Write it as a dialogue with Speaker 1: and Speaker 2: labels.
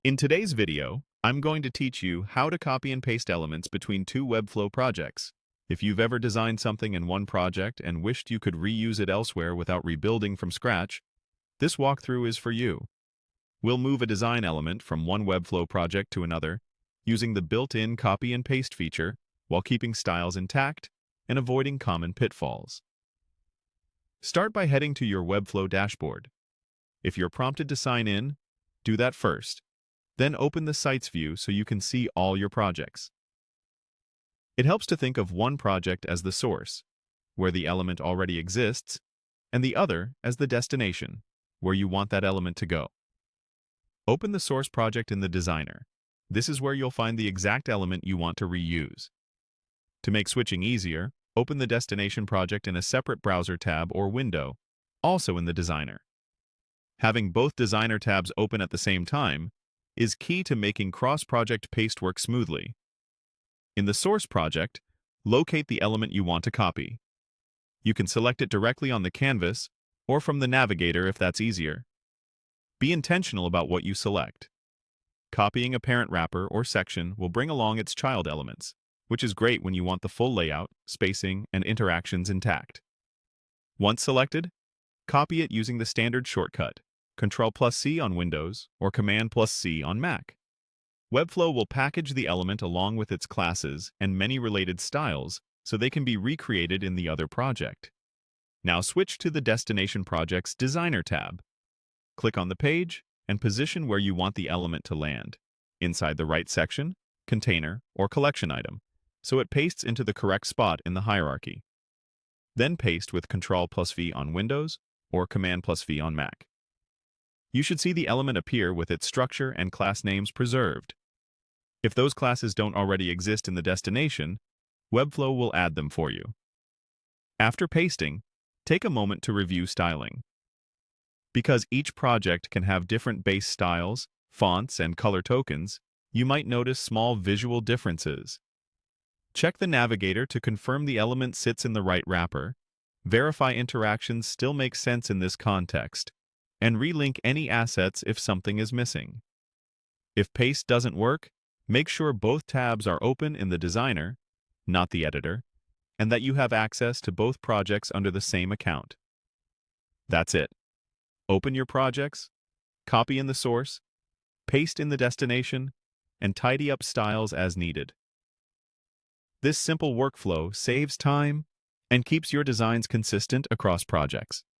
Speaker 1: In today's video, I'm going to teach you how to copy and paste elements between two Webflow projects. If you've ever designed something in one project and wished you could reuse it elsewhere without rebuilding from scratch, this walkthrough is for you. We'll move a design element from one Webflow project to another using the built-in copy and paste feature while keeping styles intact and avoiding common pitfalls. Start by heading to your Webflow dashboard. If you're prompted to sign in, do that first. Then open the Sites view so you can see all your projects. It helps to think of one project as the source, where the element already exists, and the other as the destination, where you want that element to go. Open the source project in the designer. This is where you'll find the exact element you want to reuse. To make switching easier, open the destination project in a separate browser tab or window, also in the designer. Having both designer tabs open at the same time is key to making cross-project paste work smoothly. In the source project, locate the element you want to copy. You can select it directly on the canvas or from the navigator if that's easier. Be intentional about what you select. Copying a parent wrapper or section will bring along its child elements, which is great when you want the full layout, spacing, and interactions intact. Once selected, copy it using the standard shortcut, Ctrl+C on Windows or Command+C on Mac. Webflow will package the element along with its classes and many related styles so they can be recreated in the other project. Now switch to the Destination Project's Designer tab. Click on the page and position where you want the element to land, inside the right section, container, or collection item, so it pastes into the correct spot in the hierarchy. Then paste with Ctrl+V on Windows or Command+V on Mac. You should see the element appear with its structure and class names preserved. If those classes don't already exist in the destination, Webflow will add them for you. After pasting, take a moment to review styling. Because each project can have different base styles, fonts, and color tokens, you might notice small visual differences. Check the navigator to confirm the element sits in the right wrapper, verify interactions still make sense in this context, and relink any assets if something is missing. If paste doesn't work, make sure both tabs are open in the designer, not the editor, and that you have access to both projects under the same account. That's it. Open your projects, copy in the source, paste in the destination, and tidy up styles as needed. This simple workflow saves time and keeps your designs consistent across projects.